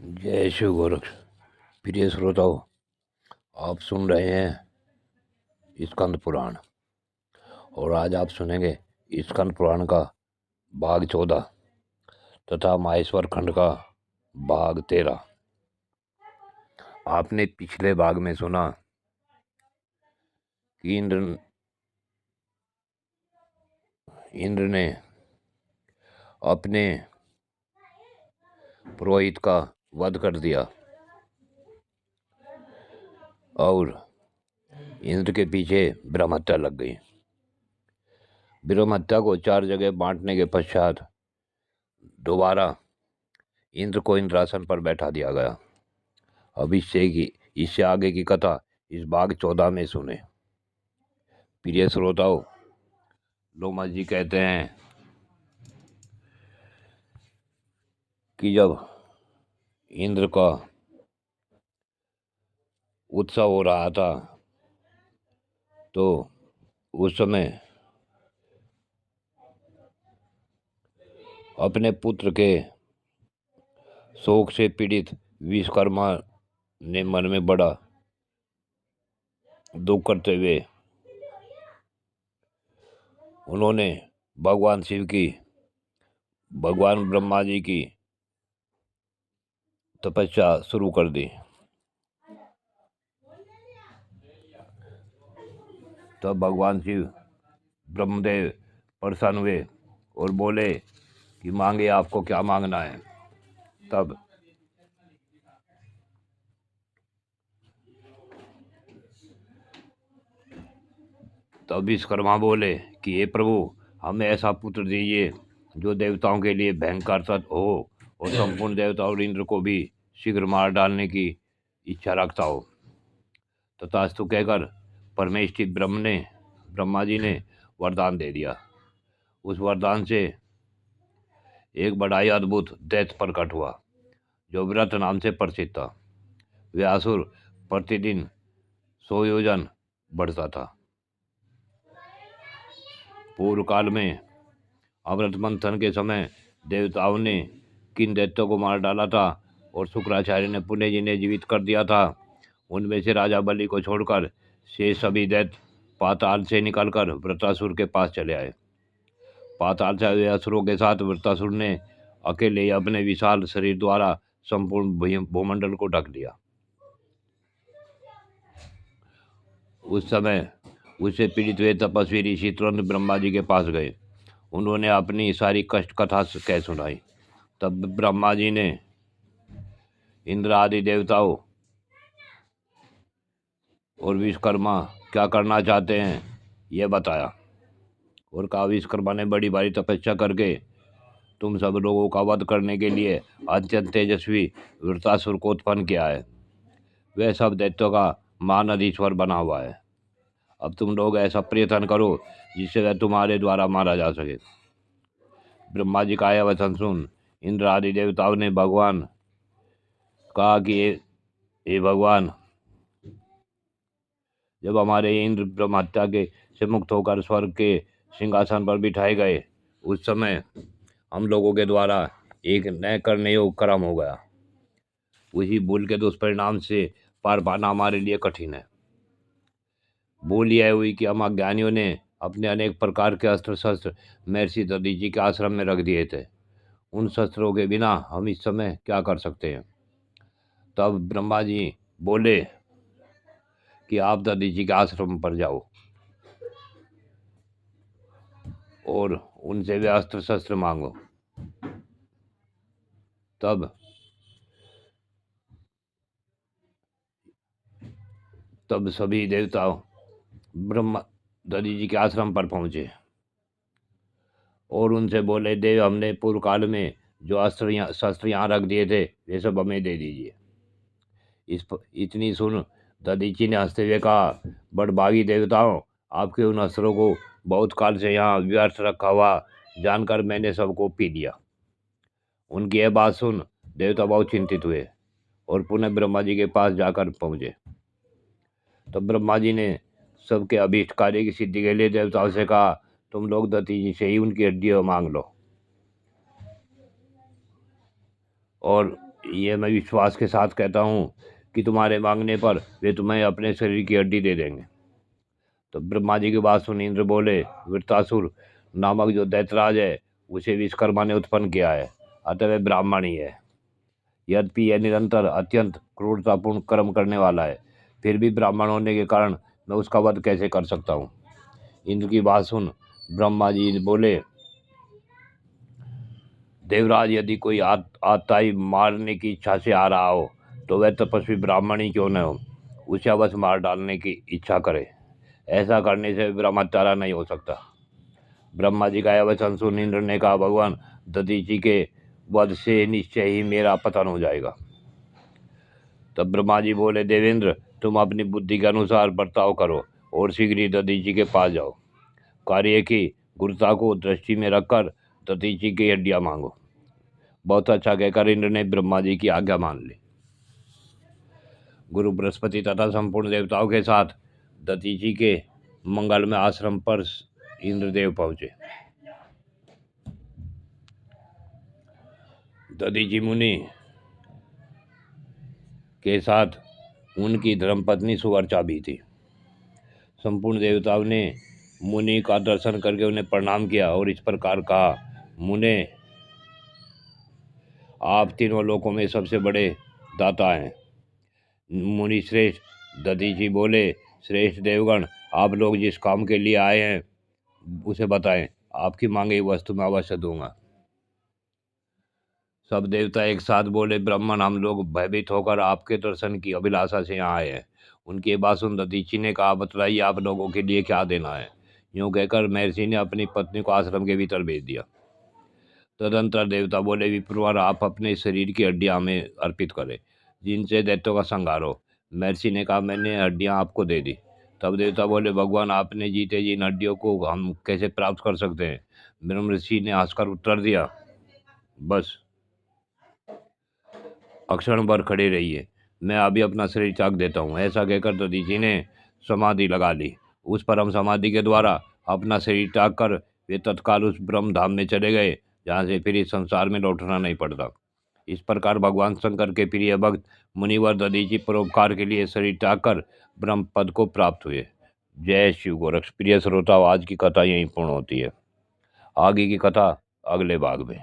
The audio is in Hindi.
जय शिव गोरक्ष। प्रिय श्रोताओं, आप सुन रहे हैं स्कंद पुराण और आज आप सुनेंगे स्कंद पुराण का भाग 14 तथा माहेश्वर खंड का भाग 13। आपने पिछले भाग में सुना कि इंद्र ने अपने पुरोहित का वध कर दिया और इंद्र के पीछे ब्रह्म हत्या लग गई। ब्रह्म हत्या को 4 जगह बांटने के पश्चात दोबारा इंद्र को इंद्रासन पर बैठा दिया गया। अब इससे आगे की कथा इस भाग 14 में सुने। प्रिय श्रोताओं, लोमा जी कहते हैं कि जब इंद्र का उत्सव हो रहा था तो उस समय अपने पुत्र के शोक से पीड़ित विश्वकर्मा ने मन में बड़ा दुख करते हुए उन्होंने भगवान शिव की, भगवान ब्रह्मा जी की तपस्या शुरू कर दी। तब भगवान शिव ब्रह्मदेव प्रसन्न हुए और बोले कि मांगे, आपको क्या मांगना है। तब विश्वकर्मा बोले कि हे प्रभु, हमें ऐसा पुत्र दीजिए जो देवताओं के लिए भयंकर सत हो और संपूर्ण देवता और इंद्र को भी शीघ्र मार डालने की इच्छा रखता हो। तथास्तु कहकर परमेष्ठी ब्रह्मा जी ने वरदान दे दिया। उस वरदान से एक बड़ा ही अद्भुत दैत्य प्रकट हुआ जो व्रत नाम से प्रसिद्ध था। वह असुर प्रतिदिन 100 योजन बढ़ता था। पूर्व काल में अमृत मंथन के समय देवताओं ने किन दैत्यों को मार डाला था और शुक्राचार्य ने पुण्य जी ने जीवित कर दिया था। उनमें से राजा बलि को छोड़कर शेष सभी दैत्य पाताल से निकलकर वृत्रासुर के पास चले आए। पाताल से आए असुरों के साथ वृत्रासुर ने अकेले ही अपने विशाल शरीर द्वारा संपूर्ण भूमंडल को ढक लिया। उस समय उससे पीड़ित हुए तपस्वी ऋषि तुरंत ब्रह्मा जी के पास गए। उन्होंने अपनी सारी कष्ट कथा कह सुनाई। तब ब्रह्मा जी ने इंद्र आदि देवताओं और विश्वकर्मा क्या करना चाहते हैं यह बताया और कहा, विश्वकर्मा ने बड़ी भारी तपस्या करके तुम सब लोगों का वध करने के लिए अत्यंत तेजस्वी वृत्रासुर को उत्पन्न किया है। वह सब दैत्यों का महानधीश्वर बना हुआ है। अब तुम लोग ऐसा प्रयत्न करो जिससे वह तुम्हारे द्वारा मारा जा सके। ब्रह्मा जी का यह वचन सुन इंद्र आदि देवताओं ने भगवान कहा कि हे भगवान, जब हमारे इंद्र ब्रह्म हत्या के से मुक्त होकर स्वर्ग के सिंहासन पर बिठाए गए, उस समय हम लोगों के द्वारा एक नए करने योग्य कर्म हो गया। उसी भूल के दुष्परिणाम से पार पाना हमारे लिए कठिन है। भूल यह हुई कि हम अज्ञानियों ने अपने अनेक प्रकार के अस्त्र शस्त्र महर्षि दधीचि के आश्रम में रख दिए थे। उन शस्त्रों के बिना हम इस समय क्या कर सकते हैं। तब ब्रह्मा जी बोले कि आप दधीचि के आश्रम पर जाओ और उनसे वे अस्त्र शस्त्र मांगो। तब सभी देवता ब्रह्मा दधीचि के आश्रम पर पहुंचे और उनसे बोले, देव, हमने पूर्व काल में जो शस्त्र यहाँ रख दिए थे वे सब हमें दे दीजिए। इतनी सुन दधीचि ने हंसते हुए कहा, बड़भागी देवताओं, आपके उन अस्त्रों को बहुत काल से यहाँ व्यर्थ रखा हुआ जानकर मैंने सबको पी लिया। उनकी यह बात सुन देवता बहुत चिंतित हुए और पुनः ब्रह्मा जी के पास जाकर पहुंचे। तो ब्रह्मा जी ने सबके अभीष्ट कार्य की सिद्धि के लिए देवताओं से कहा, तुम लोग दधीचि से ही उनकी हड्डियां मांग लो और ये मैं विश्वास के साथ कहता हूँ कि तुम्हारे मांगने पर वे तुम्हें अपने शरीर की हड्डी दे देंगे। तो ब्रह्मा जी की बात सुन इंद्र बोले, वृत्तासुर नामक जो दैतराज है उसे विश्वकर्मा ने उत्पन्न किया है, अतः वह ब्राह्मण ही है। यद्यपि यह निरंतर अत्यंत क्रूरतापूर्ण कर्म करने वाला है, फिर भी ब्राह्मण होने के कारण मैं उसका वध कैसे कर सकता हूँ। इंद्र की बात सुन ब्रह्मा जी बोले, देवराज, यदि कोई आताई मारने की इच्छा से आ रहा हो तो वह तपस्वी ब्राह्मण ही क्यों न हो, उसे अवश्य मार डालने की इच्छा करे। ऐसा करने से ब्रह्मत्यारा नहीं हो सकता। ब्रह्मा जी का यह वचन सुन इंद्र ने कहा, भगवान, दधीचि के वध से निश्चय ही मेरा पतन हो जाएगा। तब ब्रह्मा जी बोले, देवेंद्र, तुम अपनी बुद्धि के अनुसार बर्ताव करो और शीघ्र ही दधीचि के पास जाओ। कार्य की गुरुता को दृष्टि में रखकर दधीचि की हड्डियां मांगो। बहुत अच्छा कहकर इंद्र ने ब्रह्मा जी की आज्ञा मान ली। गुरु बृहस्पति तथा संपूर्ण देवताओं के साथ दधीचि के मंगलमय आश्रम पर इंद्रदेव पहुंचे। दधीचि मुनि के साथ उनकी धर्मपत्नी सुवर्चा भी थी। संपूर्ण देवताओं ने मुनि का दर्शन करके उन्हें प्रणाम किया और इस प्रकार कहा, मुने, आप तीनों लोकों में सबसे बड़े दाता हैं। मुनि श्रेष्ठ दधीचि बोले, श्रेष्ठ देवगण, आप लोग जिस काम के लिए आए हैं उसे बताएं, आपकी मांगी वस्तु मैं अवश्य दूंगा। सब देवता एक साथ बोले, ब्राह्मण, हम लोग भयभीत होकर आपके दर्शन की अभिलाषा से यहाँ आए हैं। उनकी बात सुन दधीचि ने कहा, बतलाइए आप लोगों के लिए क्या देना है। यूं कहकर महर्षि ने अपनी पत्नी को आश्रम के भीतर भेज दिया। तदंतर देवता बोले, विप्रवर, आप अपने शरीर की हड्डियां हमें अर्पित करें, जिनसे दैत्यों का संहार हो। महर्षि ने कहा, मैंने हड्डियां आपको दे दी। तब देवता बोले, भगवान, आपने जीते जी इन हड्डियों को हम कैसे प्राप्त कर सकते हैं। ब्रह्म ऋषि ने हंसकर उत्तर दिया, बस अक्षण भर खड़े रहिए, मैं अभी अपना शरीर त्याग देता हूँ। ऐसा कहकर दधीचि ने समाधि लगा ली। उस परम समाधि के द्वारा अपना शरीर त्याग कर वे तत्काल उस ब्रह्म धाम में चले गए, जहाँ से फिर इस संसार में लौटना नहीं पड़ता। इस प्रकार भगवान शंकर के प्रिय भक्त मुनिवर दधीचि परोपकार के लिए शरीर त्याग कर ब्रह्म पद को प्राप्त हुए। जय शिव गोरक्ष। प्रिय श्रोता, आज की कथा यहीं पूर्ण होती है। आगे की कथा अगले भाग में।